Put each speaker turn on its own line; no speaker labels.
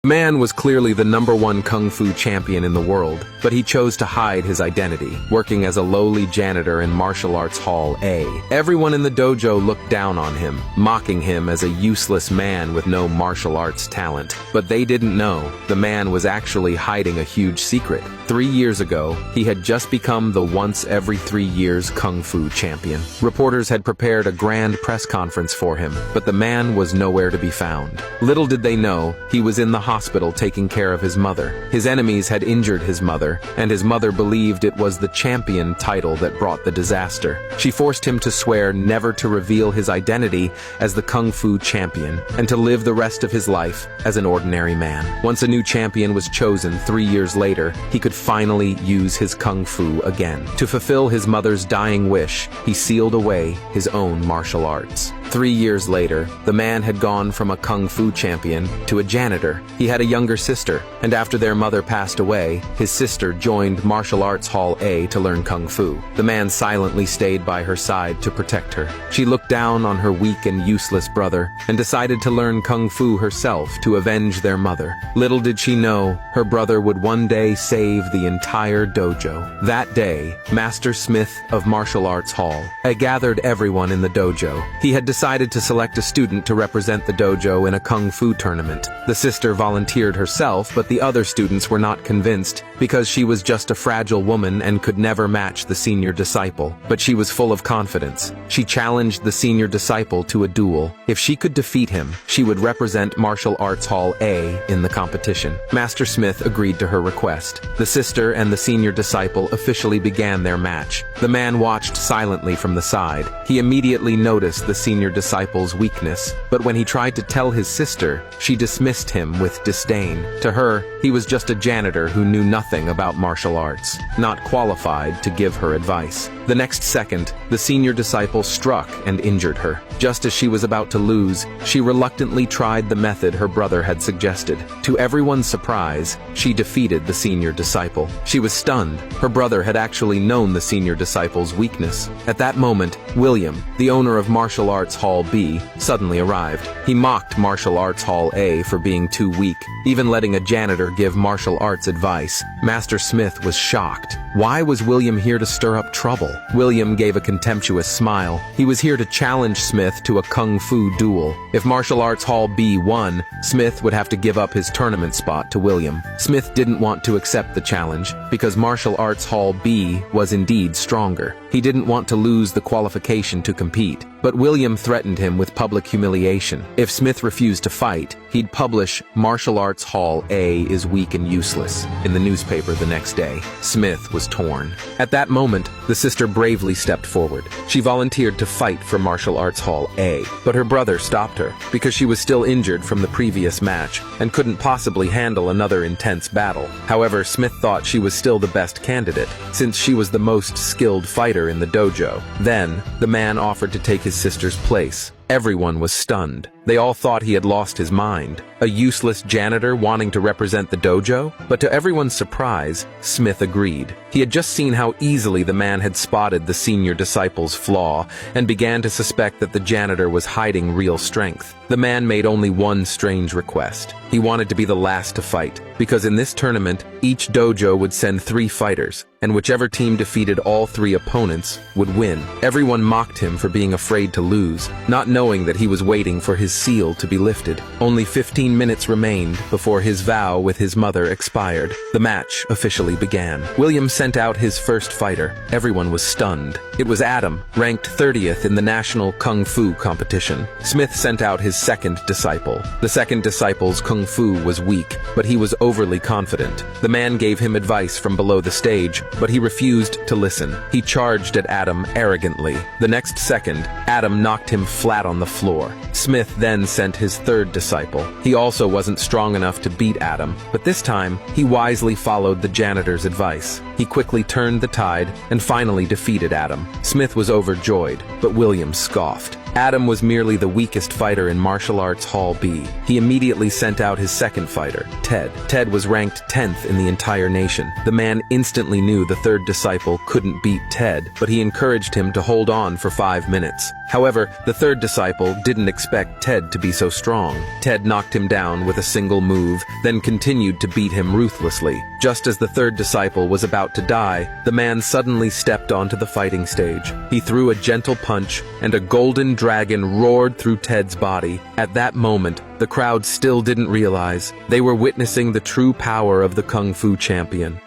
The man was clearly the #1 Kung Fu champion in the world, but he chose to hide his identity, working as a lowly janitor in Martial Arts Hall A. Everyone in the dojo looked down on him, mocking him as a useless man with no martial arts talent. But they didn't know, the man was actually hiding a huge secret. 3 years ago, he had just become the once every 3 years Kung Fu champion. Reporters had prepared a grand press conference for him, but the man was nowhere to be found. Little did they know, he was in the hospital taking care of his mother. His enemies had injured his mother, and his mother believed it was the champion title that brought the disaster. She forced him to swear never to reveal his identity as the Kung Fu champion, and to live the rest of his life as an ordinary man. Once a new champion was chosen 3 years later, he could finally use his Kung Fu again. To fulfill his mother's dying wish, he sealed away his own martial arts. 3 years later, the man had gone from a Kung Fu champion to a janitor. He had a younger sister, and after their mother passed away, his sister joined Martial Arts Hall A to learn Kung Fu. The man silently stayed by her side to protect her. She looked down on her weak and useless brother, and decided to learn Kung Fu herself to avenge their mother. Little did she know, her brother would one day save the entire dojo. That day, Master Smith of Martial Arts Hall had gathered everyone in the dojo. He had decided to select a student to represent the dojo in a Kung Fu tournament. The sister volunteered herself, but the other students were not convinced, because she was just a fragile woman and could never match the senior disciple. But she was full of confidence. She challenged the senior disciple to a duel. If she could defeat him, she would represent Martial Arts Hall A in the competition. Master Smith agreed to her request. The sister and the senior disciple officially began their match. The man watched silently from the side. He immediately noticed the senior disciple's weakness, but when he tried to tell his sister, she dismissed him with disdain. To her, he was just a janitor who knew nothing about martial arts, not qualified to give her advice. The next second, the senior disciple struck and injured her. Just as she was about to lose, she reluctantly tried the method her brother had suggested. To everyone's surprise, she defeated the senior disciple. She was stunned. Her brother had actually known the senior disciple's weakness. At that moment, William, the owner of Martial Arts Hall B, suddenly arrived. He mocked Martial Arts Hall A for being too weak, even letting a janitor give martial arts advice. Master Smith was shocked. Why was William here to stir up trouble? William gave a contemptuous smile. He was here to challenge Smith to a Kung Fu duel. If Martial Arts Hall B won, Smith would have to give up his tournament spot to William. Smith didn't want to accept the challenge, because Martial Arts Hall B was indeed stronger. He didn't want to lose the qualification to compete. But William threatened him with public humiliation. If Smith refused to fight, he'd publish Martial Arts Hall A is weak and useless in the newspaper the next day. Smith was torn. At that moment, the sister bravely stepped forward. She volunteered to fight for Martial Arts Hall A, but her brother stopped her because she was still injured from the previous match and couldn't possibly handle another intense battle. However, Smith thought she was still the best candidate, since she was the most skilled fighter in the dojo. Then, the man offered to take his sister's place. Everyone was stunned. They all thought he had lost his mind. A useless janitor wanting to represent the dojo? But to everyone's surprise, Smith agreed. He had just seen how easily the man had spotted the senior disciple's flaw, and began to suspect that the janitor was hiding real strength. The man made only one strange request. He wanted to be the last to fight, because in this tournament, each dojo would send 3 fighters, and whichever team defeated all 3 opponents would win. Everyone mocked him for being afraid to lose, not knowing that he was waiting for his seal to be lifted. Only 15 minutes remained before his vow with his mother expired. The match officially began. William sent out his first fighter. Everyone was stunned. It was Adam, ranked 30th in the national Kung Fu competition. Smith sent out his second disciple. The second disciple's Kung Fu was weak, but he was overly confident. The man gave him advice from below the stage, but he refused to listen. He charged at Adam arrogantly. The next second, Adam knocked him flat on the floor. Smith then sent his third disciple. He also wasn't strong enough to beat Adam, but this time, he wisely followed the janitor's advice. He quickly turned the tide and finally defeated Adam. Smith was overjoyed, but William scoffed. Adam was merely the weakest fighter in Martial Arts Hall B. He immediately sent out his second fighter, Ted. Ted was ranked 10th in the entire nation. The man instantly knew the third disciple couldn't beat Ted, but he encouraged him to hold on for 5 minutes. However, the third disciple didn't expect Ted to be so strong. Ted knocked him down with a single move, then continued to beat him ruthlessly. Just as the third disciple was about to die, the man suddenly stepped onto the fighting stage. He threw a gentle punch, and a golden dragon roared through Ted's body. At that moment, the crowd still didn't realize they were witnessing the true power of the Kung Fu champion.